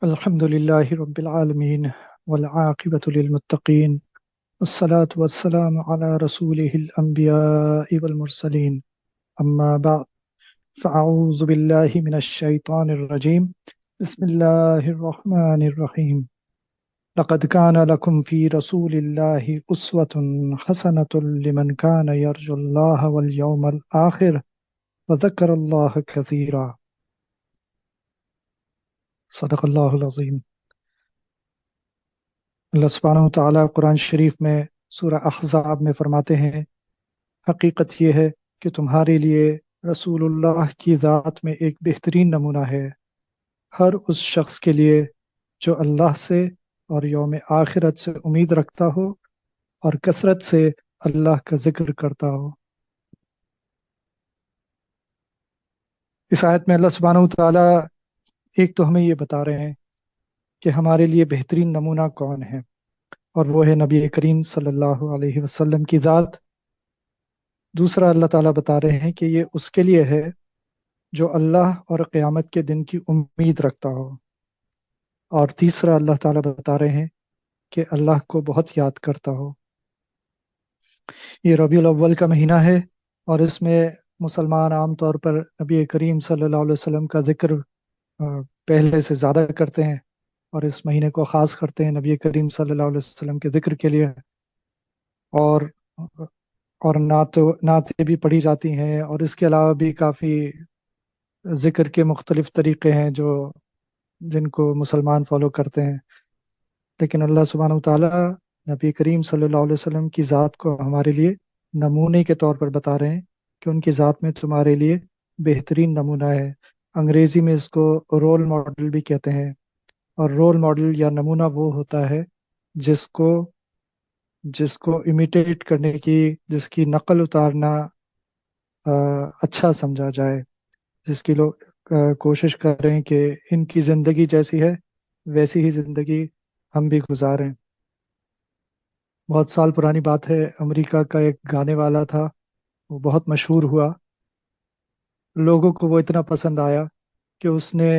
الحمد لله رب العالمين والعاقبة للمتقين والصلاة والسلام على رسوله الأنبياء والمرسلين أما بعد فأعوذ بالله من الشيطان الرجيم بسم الله الرحمن الرحيم لقد كان لكم في رسول الله أسوة حسنة لمن كان يرجو الله واليوم الآخر وذكر الله كثيرا صدق الله العظيم۔ اللہ سبحانہ و تعالیٰ قرآن شریف میں سورہ احزاب میں فرماتے ہیں، حقیقت یہ ہے کہ تمہارے لیے رسول اللہ کی ذات میں ایک بہترین نمونہ ہے، ہر اس شخص کے لیے جو اللہ سے اور یوم آخرت سے امید رکھتا ہو اور کثرت سے اللہ کا ذکر کرتا ہو۔ اس آیت میں اللہ سبحانہ و تعالیٰ ایک تو ہمیں یہ بتا رہے ہیں کہ ہمارے لیے بہترین نمونہ کون ہے، اور وہ ہے نبی کریم صلی اللہ علیہ وسلم کی ذات۔ دوسرا اللہ تعالیٰ بتا رہے ہیں کہ یہ اس کے لیے ہے جو اللہ اور قیامت کے دن کی امید رکھتا ہو، اور تیسرا اللہ تعالیٰ بتا رہے ہیں کہ اللہ کو بہت یاد کرتا ہو۔ یہ ربیع الاول کا مہینہ ہے، اور اس میں مسلمان عام طور پر نبی کریم صلی اللہ علیہ وسلم کا ذکر پہلے سے زیادہ کرتے ہیں، اور اس مہینے کو خاص کرتے ہیں نبی کریم صلی اللہ علیہ وسلم کے ذکر کے لیے، اور نعتیں بھی پڑھی جاتی ہیں، اور اس کے علاوہ بھی کافی ذکر کے مختلف طریقے ہیں جن کو مسلمان فالو کرتے ہیں۔ لیکن اللہ سبحانہ وتعالیٰ نبی کریم صلی اللہ علیہ وسلم کی ذات کو ہمارے لیے نمونے کے طور پر بتا رہے ہیں کہ ان کی ذات میں تمہارے لیے بہترین نمونہ ہے۔ انگریزی میں اس کو رول ماڈل بھی کہتے ہیں، اور رول ماڈل یا نمونہ وہ ہوتا ہے جس کو امیٹیٹ کرنے کی، جس کی نقل اتارنا اچھا سمجھا جائے، جس کی لوگ کوشش کر رہے ہیں کہ ان کی زندگی جیسی ہے ویسی ہی زندگی ہم بھی گزاریں۔ بہت سال پرانی بات ہے، امریکہ کا ایک گانے والا تھا، وہ بہت مشہور ہوا، لوگوں کو وہ اتنا پسند آیا کہ اس نے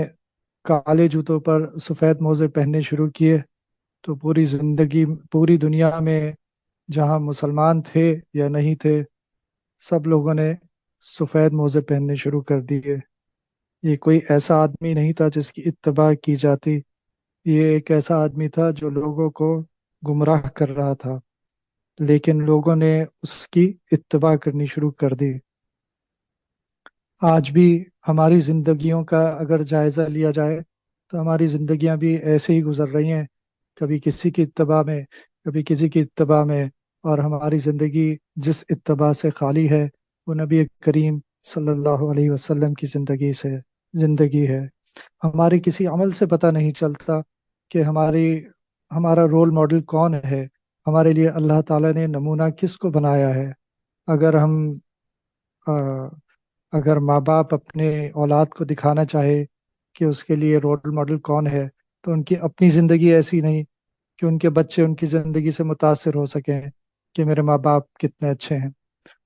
کالے جوتوں پر سفید موزے پہننے شروع کیے، تو پوری دنیا میں جہاں مسلمان تھے یا نہیں تھے، سب لوگوں نے سفید موزے پہننے شروع کر دیے۔ یہ کوئی ایسا آدمی نہیں تھا جس کی اتباع کی جاتی، یہ ایک ایسا آدمی تھا جو لوگوں کو گمراہ کر رہا تھا، لیکن لوگوں نے اس کی اتباع کرنی شروع کر دی۔ آج بھی ہماری زندگیوں کا اگر جائزہ لیا جائے تو ہماری زندگیاں بھی ایسے ہی گزر رہی ہیں، کبھی کسی کی اتباع میں، کبھی کسی کی اتباع میں، اور ہماری زندگی جس اتباع سے خالی ہے وہ نبی کریم صلی اللہ علیہ وسلم کی زندگی ہے۔ ہمارے کسی عمل سے پتہ نہیں چلتا کہ ہمارا رول ماڈل کون ہے، ہمارے لیے اللہ تعالیٰ نے نمونہ کس کو بنایا ہے۔ اگر ماں باپ اپنے اولاد کو دکھانا چاہے کہ اس کے لیے رول ماڈل کون ہے، تو ان کی اپنی زندگی ایسی نہیں کہ ان کے بچے ان کی زندگی سے متاثر ہو سکیں کہ میرے ماں باپ کتنے اچھے ہیں۔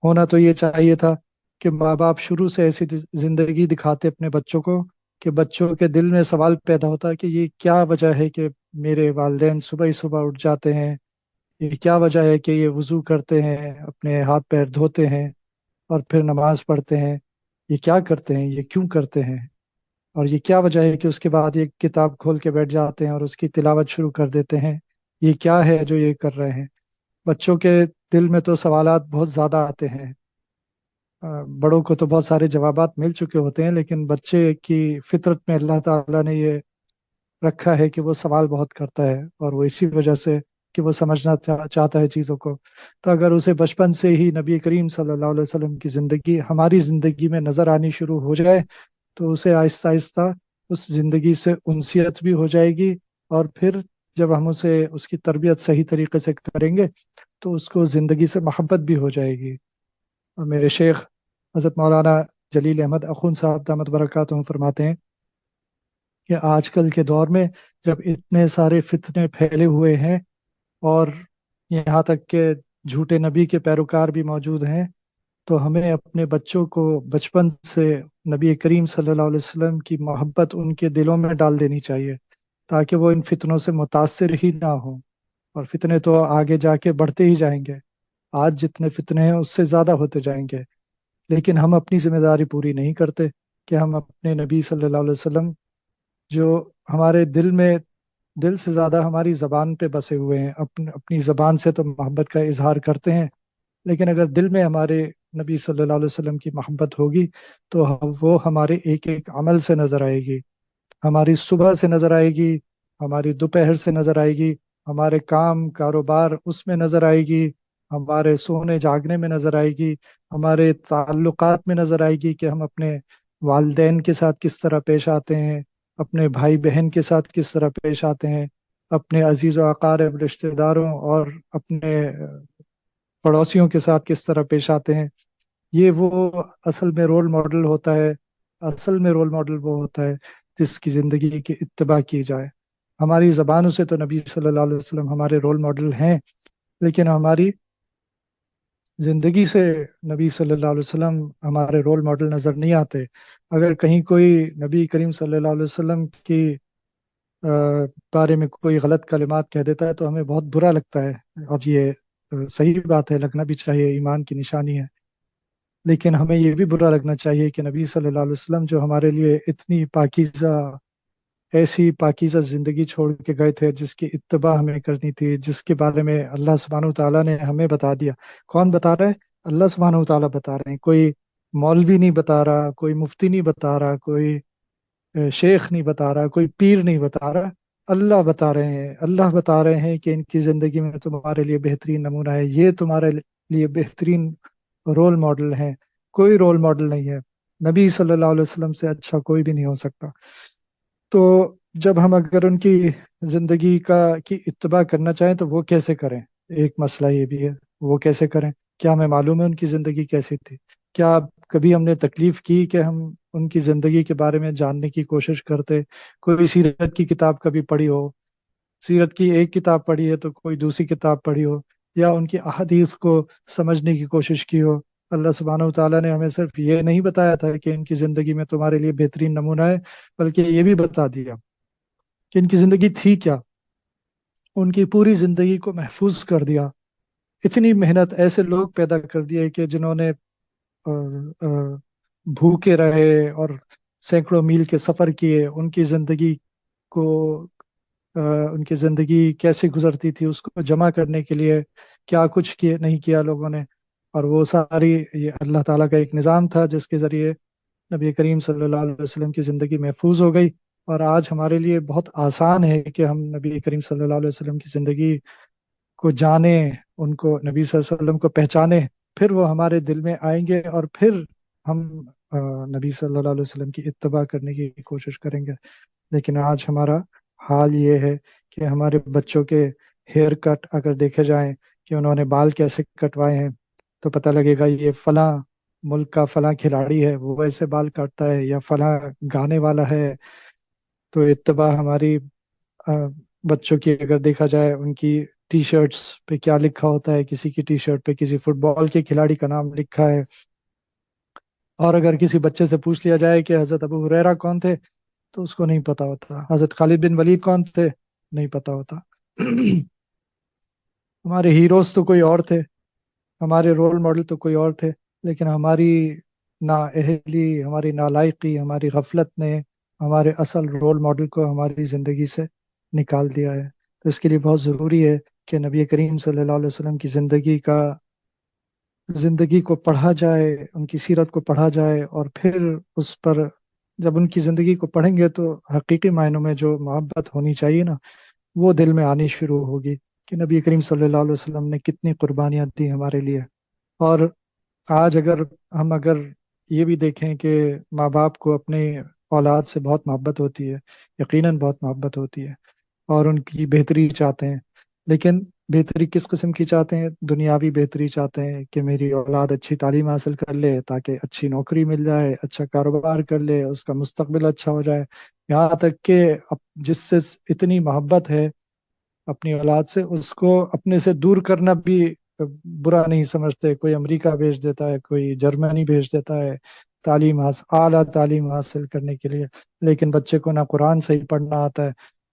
ہونا تو یہ چاہیے تھا کہ ماں باپ شروع سے ایسی زندگی دکھاتے اپنے بچوں کو کہ بچوں کے دل میں سوال پیدا ہوتا کہ یہ کیا وجہ ہے کہ میرے والدین صبح ہی صبح اٹھ جاتے ہیں، یہ کیا وجہ ہے کہ یہ وضو کرتے ہیں، اپنے ہاتھ پیر دھوتے ہیں اور پھر نماز پڑھتے ہیں، یہ کیا کرتے ہیں، یہ کیوں کرتے ہیں، اور یہ کیا وجہ ہے کہ اس کے بعد یہ کتاب کھول کے بیٹھ جاتے ہیں اور اس کی تلاوت شروع کر دیتے ہیں، یہ کیا ہے جو یہ کر رہے ہیں۔ بچوں کے دل میں تو سوالات بہت زیادہ آتے ہیں، بڑوں کو تو بہت سارے جوابات مل چکے ہوتے ہیں، لیکن بچے کی فطرت میں اللہ تعالیٰ نے یہ رکھا ہے کہ وہ سوال بہت کرتا ہے، اور وہ اسی وجہ سے کہ وہ سمجھنا چاہتا ہے چیزوں کو۔ تو اگر اسے بچپن سے ہی نبی کریم صلی اللہ علیہ وسلم کی زندگی ہماری زندگی میں نظر آنی شروع ہو جائے تو اسے آہستہ آہستہ اس زندگی سے انسیت بھی ہو جائے گی، اور پھر جب ہم اس کی تربیت صحیح طریقے سے کریں گے تو اس کو زندگی سے محبت بھی ہو جائے گی۔ اور میرے شیخ حضرت مولانا جلیل احمد اخون صاحب دامت برکاتہم فرماتے ہیں کہ آج کل کے دور میں جب اتنے سارے فتنے پھیلے ہوئے ہیں اور یہاں تک کہ جھوٹے نبی کے پیروکار بھی موجود ہیں، تو ہمیں اپنے بچوں کو بچپن سے نبی کریم صلی اللہ علیہ وسلم کی محبت ان کے دلوں میں ڈال دینی چاہیے، تاکہ وہ ان فتنوں سے متاثر ہی نہ ہوں. اور فتنے تو آگے جا کے بڑھتے ہی جائیں گے. آج جتنے فتنے ہیں اس سے زیادہ ہوتے جائیں گے. لیکن ہم اپنی ذمہ داری پوری نہیں کرتے کہ ہم اپنے نبی صلی اللہ علیہ وسلم جو ہمارے دل سے زیادہ ہماری زبان پہ بسے ہوئے ہیں، اپنی زبان سے تو محبت کا اظہار کرتے ہیں، لیکن اگر دل میں ہمارے نبی صلی اللہ علیہ وسلم کی محبت ہوگی تو وہ ہمارے ایک ایک عمل سے نظر آئے گی. ہماری صبح سے نظر آئے گی، ہماری دوپہر سے نظر آئے گی، ہمارے کام کاروبار اس میں نظر آئے گی، ہمارے سونے جاگنے میں نظر آئے گی، ہمارے تعلقات میں نظر آئے گی کہ ہم اپنے والدین کے ساتھ کس طرح پیش آتے ہیں، اپنے بھائی بہن کے ساتھ کس طرح پیش آتے ہیں، اپنے عزیز و اقارب رشتہ داروں اور اپنے پڑوسیوں کے ساتھ کس طرح پیش آتے ہیں. یہ وہ اصل میں رول ماڈل ہوتا ہے. اصل میں رول ماڈل وہ ہوتا ہے جس کی زندگی کی اتباع کی جائے. ہماری زبانوں سے تو نبی صلی اللہ علیہ وسلم ہمارے رول ماڈل ہیں، لیکن ہماری زندگی سے نبی صلی اللہ علیہ وسلم ہمارے رول ماڈل نظر نہیں آتے. اگر کہیں کوئی نبی کریم صلی اللہ علیہ وسلم کی بارے میں کوئی غلط کلمات کہہ دیتا ہے تو ہمیں بہت برا لگتا ہے، اور یہ صحیح بات ہے، لگنا بھی چاہیے، ایمان کی نشانی ہے. لیکن ہمیں یہ بھی برا لگنا چاہیے کہ نبی صلی اللہ علیہ وسلم جو ہمارے لیے اتنی پاکیزہ، ایسی پاکیزہ زندگی چھوڑ کے گئے تھے جس کی اتباع ہمیں کرنی تھی، جس کے بارے میں اللہ سبحانہ و تعالیٰ نے ہمیں بتا دیا. کون بتا رہا ہے؟ اللہ سبحانہ و تعالیٰ بتا رہے ہیں. کوئی مولوی نہیں بتا رہا، کوئی مفتی نہیں بتا رہا، کوئی شیخ نہیں بتا رہا، کوئی پیر نہیں بتا رہا. اللہ بتا رہے ہیں. اللہ بتا رہے ہیں کہ ان کی زندگی میں تمہارے لیے بہترین نمونہ ہے، یہ تمہارے لیے بہترین رول ماڈل ہیں. کوئی رول ماڈل نہیں ہے. نبی صلی اللہ علیہ وسلم سے اچھا کوئی بھی نہیں ہو سکتا. تو جب ہم اگر ان کی زندگی کی اتباع کرنا چاہیں تو وہ کیسے کریں؟ ایک مسئلہ یہ بھی ہے، وہ کیسے کریں؟ کیا ہمیں معلوم ہے ان کی زندگی کیسی تھی؟ کیا کبھی ہم نے تکلیف کی کہ ہم ان کی زندگی کے بارے میں جاننے کی کوشش کرتے؟ کوئی سیرت کی کتاب کبھی پڑھی ہو؟ سیرت کی ایک کتاب پڑھی ہے تو کوئی دوسری کتاب پڑھی ہو، یا ان کی احادیث کو سمجھنے کی کوشش کی ہو؟ اللہ سبحانہ و تعالیٰ نے ہمیں صرف یہ نہیں بتایا تھا کہ ان کی زندگی میں تمہارے لیے بہترین نمونہ ہے، بلکہ یہ بھی بتا دیا کہ ان کی زندگی تھی کیا. ان کی پوری زندگی کو محفوظ کر دیا. اتنی محنت، ایسے لوگ پیدا کر دیے کہ جنہوں نے بھوکے رہے اور سینکڑوں میل کے سفر کیے. ان کی زندگی کو ان کی زندگی کیسے گزرتی تھی اس کو جمع کرنے کے لیے کیا کچھ کیے نہیں کیا لوگوں نے. اور وہ ساری یہ اللہ تعالیٰ کا ایک نظام تھا جس کے ذریعے نبی کریم صلی اللہ علیہ وسلم کی زندگی محفوظ ہو گئی. اور آج ہمارے لیے بہت آسان ہے کہ ہم نبی کریم صلی اللہ علیہ وسلم کی زندگی کو جانیں، ان کو نبی صلی اللہ علیہ وسلم کو پہچانیں. پھر وہ ہمارے دل میں آئیں گے اور پھر ہم نبی صلی اللہ علیہ وسلم کی اتباع کرنے کی کوشش کریں گے. لیکن آج ہمارا حال یہ ہے کہ ہمارے بچوں کے ہیئر کٹ اگر دیکھے جائیں کہ انہوں نے بال کیسے کٹوائے ہیں تو پتہ لگے گا یہ فلاں ملک کا فلاں کھلاڑی ہے، وہ ایسے بال کاٹتا ہے، یا فلاں گانے والا ہے. تو اتباع ہماری بچوں کی اگر دیکھا جائے، ان کی ٹی شرٹس پہ کیا لکھا ہوتا ہے، کسی کی ٹی شرٹ پہ کسی فٹ بال کے کھلاڑی کا نام لکھا ہے. اور اگر کسی بچے سے پوچھ لیا جائے کہ حضرت ابو ہریرہ کون تھے تو اس کو نہیں پتا ہوتا. حضرت خالد بن ولید کون تھے؟ نہیں پتا ہوتا. ہمارے ہیروز تو کوئی اور تھے، ہمارے رول ماڈل تو کوئی اور تھے، لیکن ہماری نااہلی، ہماری نالائقی، ہماری غفلت نے ہمارے اصل رول ماڈل کو ہماری زندگی سے نکال دیا ہے. تو اس کے لیے بہت ضروری ہے کہ نبی کریم صلی اللہ علیہ وسلم کی زندگی کو پڑھا جائے، ان کی سیرت کو پڑھا جائے، اور پھر اس پر جب ان کی زندگی کو پڑھیں گے تو حقیقی معنوں میں جو محبت ہونی چاہیے نا، وہ دل میں آنی شروع ہوگی کہ نبی کریم صلی اللہ علیہ وسلم نے کتنی قربانیاں دی ہمارے لیے. اور آج اگر یہ بھی دیکھیں کہ ماں باپ کو اپنے اولاد سے بہت محبت ہوتی ہے، یقیناً بہت محبت ہوتی ہے، اور ان کی بہتری چاہتے ہیں. لیکن بہتری کس قسم کی چاہتے ہیں؟ دنیاوی بہتری چاہتے ہیں کہ میری اولاد اچھی تعلیم حاصل کر لے تاکہ اچھی نوکری مل جائے، اچھا کاروبار کر لے، اس کا مستقبل اچھا ہو جائے. یہاں تک کہ جس سے اتنی محبت ہے اپنی اولاد سے، اس کو اپنے سے دور کرنا بھی برا نہیں سمجھتے. کوئی امریکہ بھیج دیتا ہے، کوئی جرمنی بھیج دیتا ہے اعلیٰ تعلیم حاصل کرنے کے لیے، لیکن بچے کو نہ قرآن صحیح پڑھنا آتا ہے،